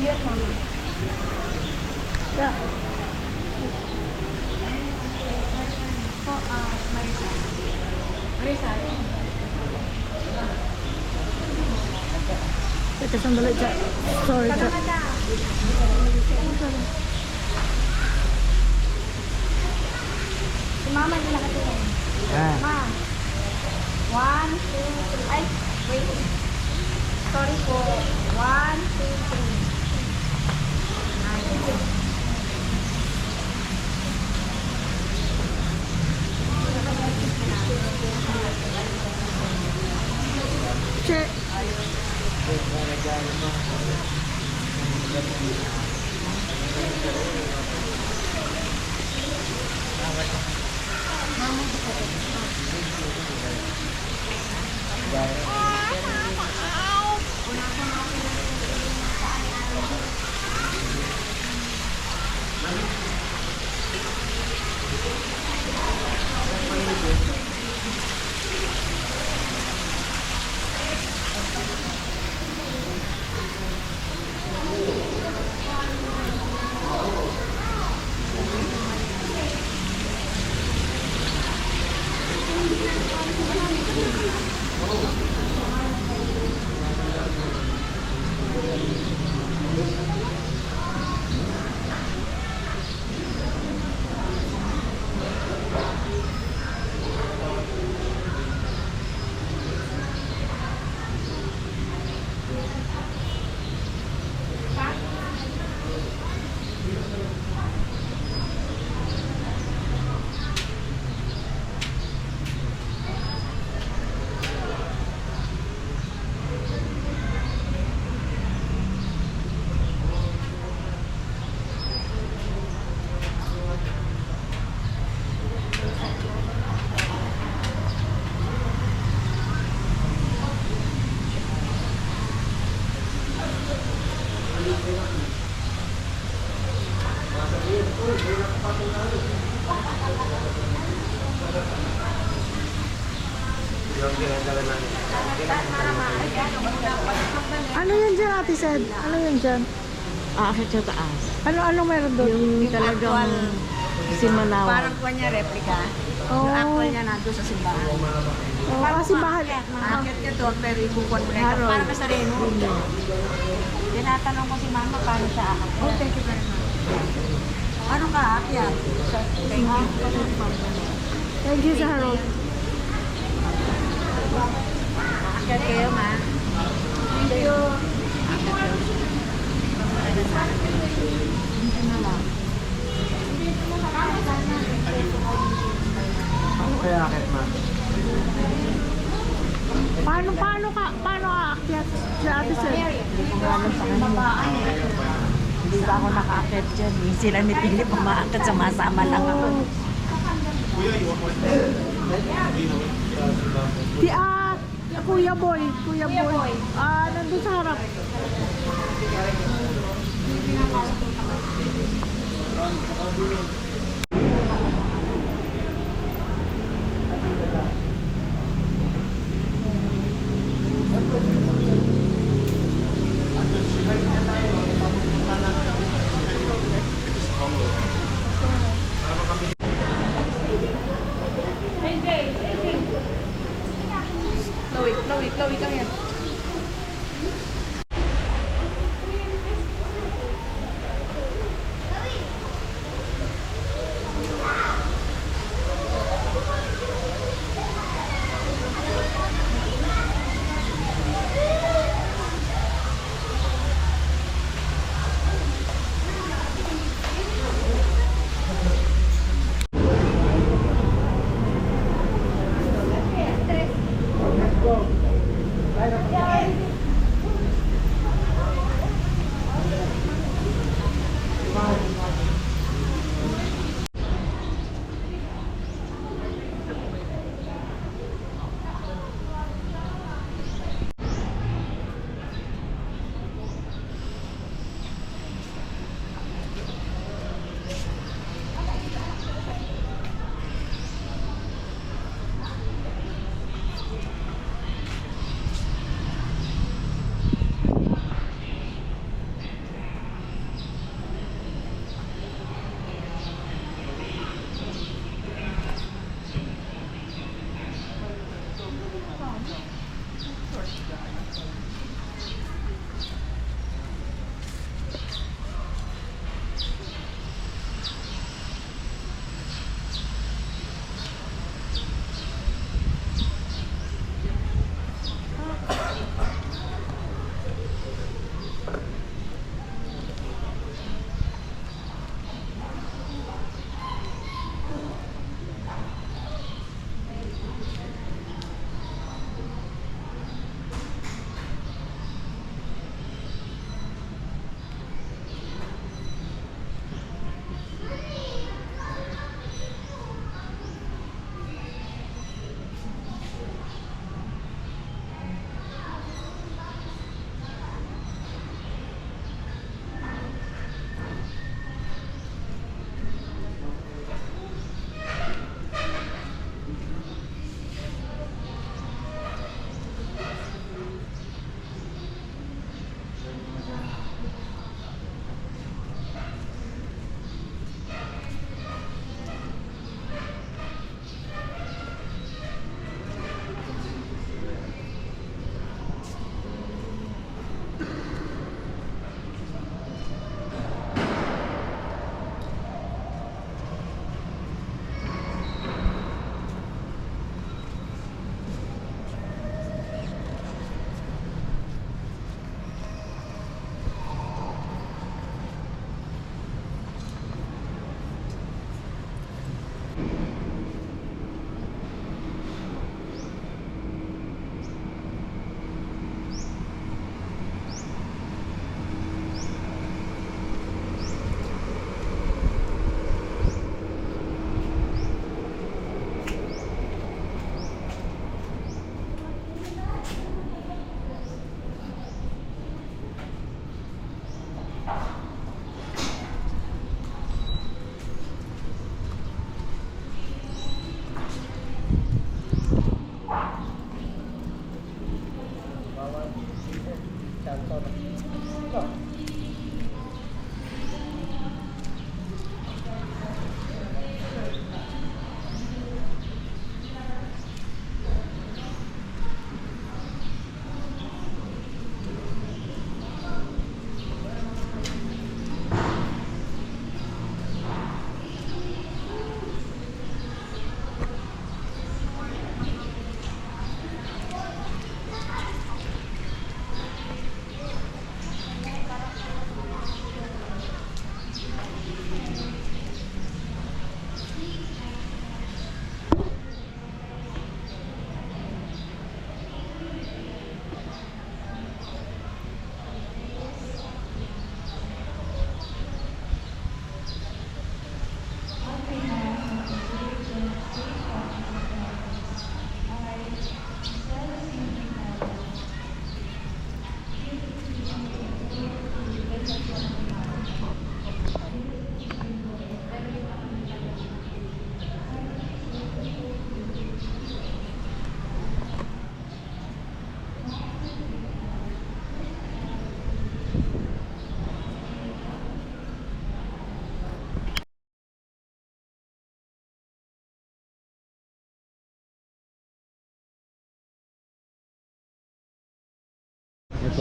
Yes, mama. Yeah. Marisa. Teka, sandali dyan. Sorry, dyan. Si mama nila katulong. Ma. 1, 2, 3. Ay, wait. Sorry po. 1, 2, 3. Check. Ano yan dyan, Ate Sed? Ano yan dyan? Aakit sa taas. Ano meron doon? Yung talagang simanawa. Parang kuha niya replika. Oh. Yung actual niya nandun sa simbahan. Oh, simbahan. Akit niya doon, pero ibukuan mo na ito. Parang sa reno. Tinatanong ko si mama paano siya akit. Oh, thank you very much. Ano ka akyat? Thank you. Thank you sa Harold. Akyat kayo, ma. Thank you. Ano kaya akit, ma? Paano aakyat si Ate Sed? Hindi ko alam sa kanya. Hindi pa ako naka-akit dyan. Sila ni Philip umaakit, sumasama lang ako. Kuya Boy. Nandun sa harap. Chloe, come here.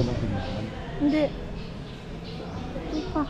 Ito na tindahan. Hindi. Ito pa.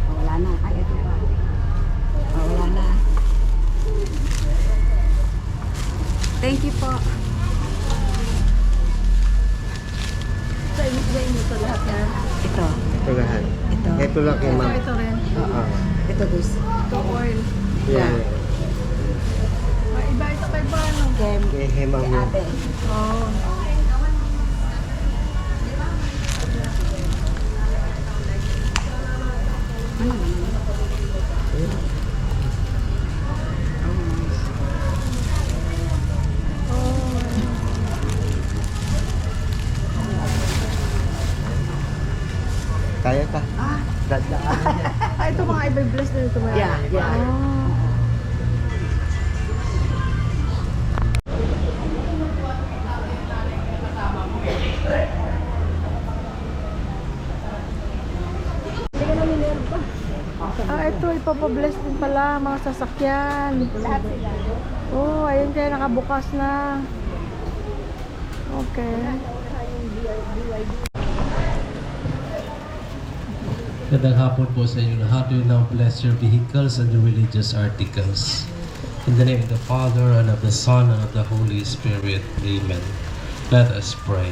Wala na. Ay, ito pa. Wala na. Thank you po. Sa inyo ito lahat yan. Ito. Ito lahat. Ito. Ito lang kay ma'am. Ito rin. Oo. Ito, Gus. Ito oil. Yan. Iba ito kay Bano. Kem. Kay ma'am Kay yan. ate. Oo. Ano naman? Kaya ka. Dadaan niya. Ito mga i-bless na ito. Yeah, yeah. Ito ipapabless din pala mga sasakyan. Oh, ayun kaya nakabukas na. Okay. Magandang hapon po sa inyo lahat. We now bless your vehicles and your religious articles. In the name of the Father, and of the Son, and of the Holy Spirit. Amen. Let us pray.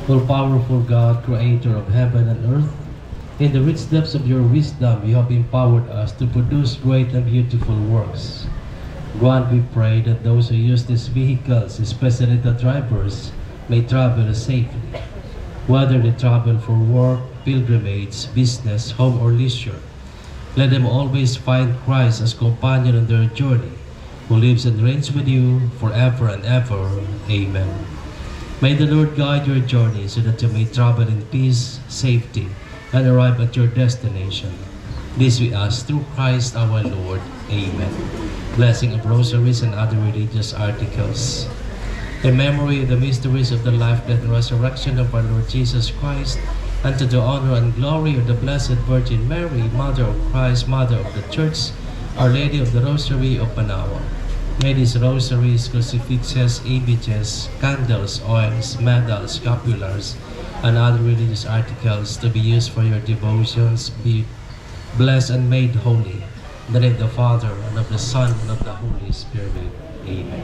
O powerful God, creator of heaven and earth, in the rich depths of your wisdom, you have empowered us to produce great and beautiful works. Grant, we pray, that those who use these vehicles, especially the drivers, may travel safely. Whether they travel for work, pilgrimage, business, home, or leisure, let them always find Christ as companion on their journey, who lives and reigns with you forever and ever. Amen. May the Lord guide your journey so that you may travel in peace, safety, and arrive at your destination. This we ask through Christ our Lord. Amen. Blessing of rosaries and other religious articles. In memory of the mysteries of the life, death, and resurrection of our Lord Jesus Christ, and to the honor and glory of the Blessed Virgin Mary, Mother of Christ, Mother of the Church, Our Lady of the Rosary of Manaoag. May these rosaries, crucifixes, images, candles, oils, medals, scapulars, and other religious articles to be used for your devotions be blessed and made holy. In the name of the Father, and of the Son, and of the Holy Spirit. Amen.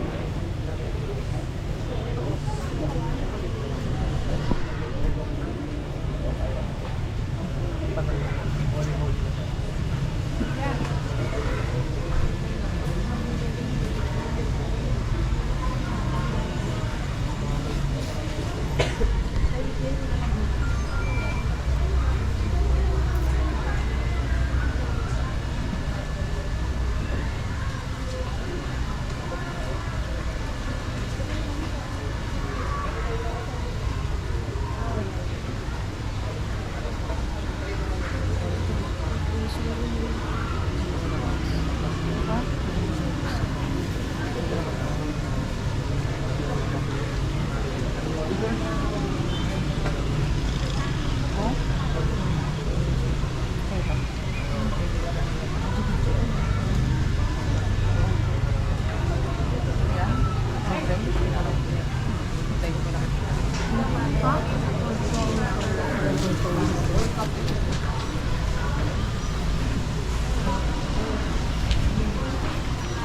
Ha?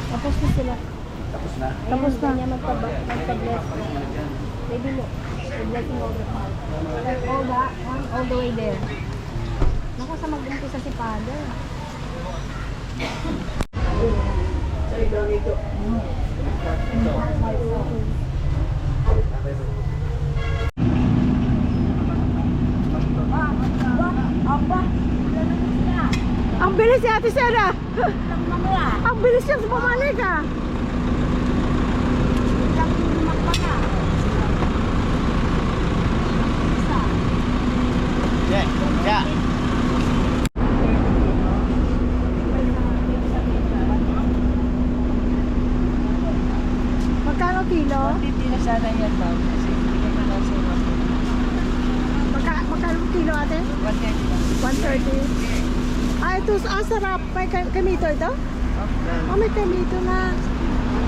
Tapos na sila. Tapos na. Tapos na. Niya magpa-bless. Pwede mo. Blessing over. All the way there. Naku, sa mag-umpisa si Father. Ang bilis si Ate Sera. Ang bilis niyang bumalik ah. Yeah. Yeah. Magkano kilo? Hindi na sana yan, ma'am. Kasi hindi naman ako sa Magkano kilo ate? 130. Ah, ito sarap. May kamito ito? Oh, may kamito na.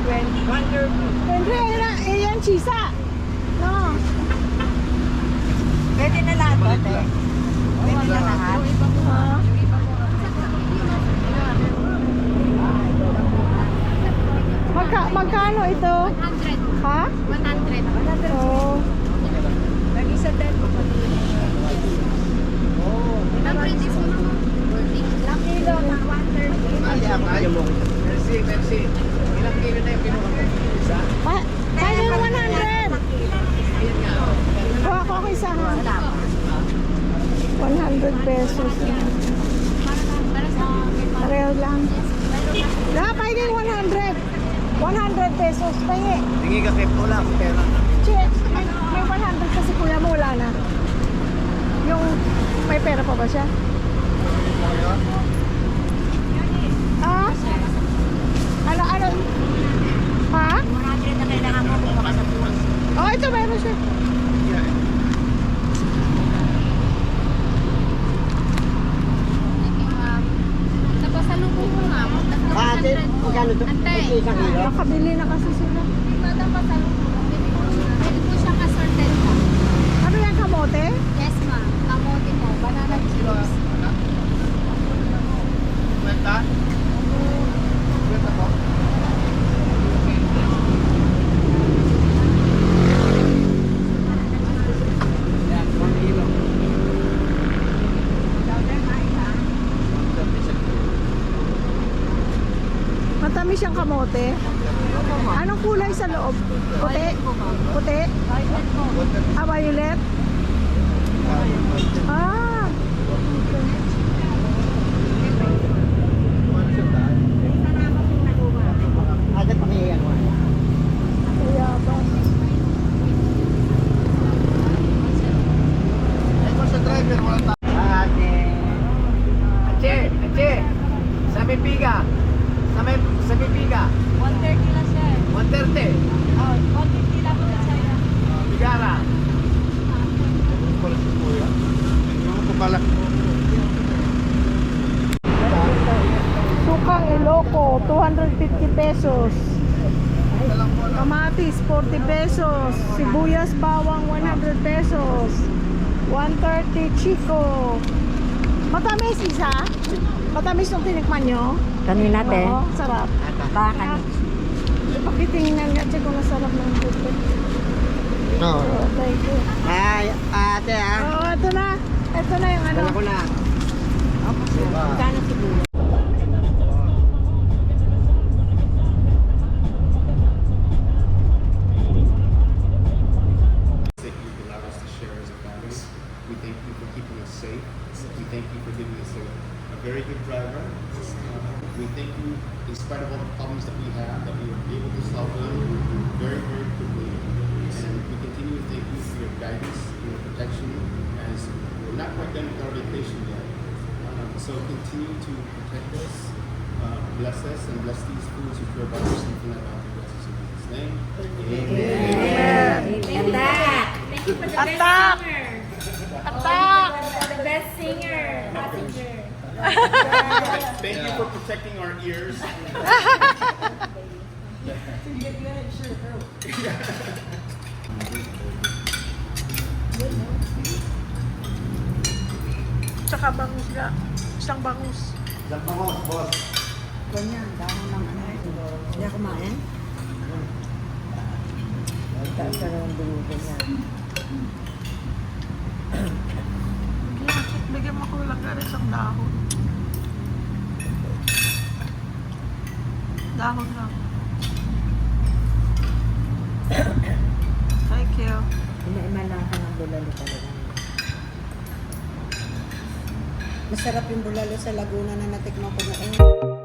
130. Andre, yan chisa. No. Pwede na lahat, ate. Pwede na lahat. Ah. Magkano ito? 100. Ha? 100. Oh. Nag-isa din po pa din. Ilang kilo na 130. Merci. Ilang kilo na yung pinuha ko? Isa? Kaya 100. Kuha ko ako isa ha. 100 pesos. Para sa Pareho lang. Pwede 100. 100 pesos. Pahingi. Tingin ka kaya lang pera. Che, may 100 kasi kuya mo wala na. Yung may pera pa ba siya? Ah? Ano? Ha? 100 na kailangan mo kung baka sa puwas. Oh, ito meron siya. Tapos sa lubong mo nga, Ate, magkano to? Antay. Isang kilo? Nakabili na kasi sila. Madam pa sa lubong. Pwede po siyang assorted po. Ano yan, kamote? Yes ma'am. Kamote po. Banana chips. Kwenta? Kwenta po? Yan, 1 kilo. Matamis siyang kamote. Anong kulay sa loob? Puti? Puti? Ah, violet? Ah. Agad pakiyan mo. Kaya ba? Ito sa driver, wala tayo. Ate. Ate. Sa Pipiga. Sa Pipiga. 130 lang siya. 130. Oh, 150 lang po siya. Bigara. Sukang Iloko, 250 pesos. Kamatis, 40 pesos. Sibuyas bawang, 100 pesos. 130 Chico. Matamis isa? Matamis yung tinikman nyo? Kanina te. Oo, sarap. Baka Pakitingnan nga, check kung masarap ng puto. No. Oh, thank you. Ay, ate Oh, ito na. Ito na yung ano. Dala ko na. Magkano siguro? That you've allowed us to share as a family. We thank you for keeping us safe. We thank you for giving us a very good driver. We thank you, in spite of all the problems that we have, that we were able to solve them very, very quickly. And we continue to thank you for your guidance, your protection, as we're not quite done with our vacation yet. So continue to protect us, bless us, and bless these foods which we're about to receive from that bounty. Bless us in Jesus' name. Attack! Thank you for the Attack! best singer. Attack! The best singer. Passenger. Thank you for protecting our ears. Tsaka bangus na. Isang bangus. Isang pangos, boss. Ganyan, dahon ng ano. Hindi ako kumain. Taas na ng dulugan niya. Bigyan mo ko lang ka isang dahon. Dahon lang. Thank you. Ima-imalakan ng bulalo talaga. Masarap yung bulalo sa Laguna na natikman ko noon.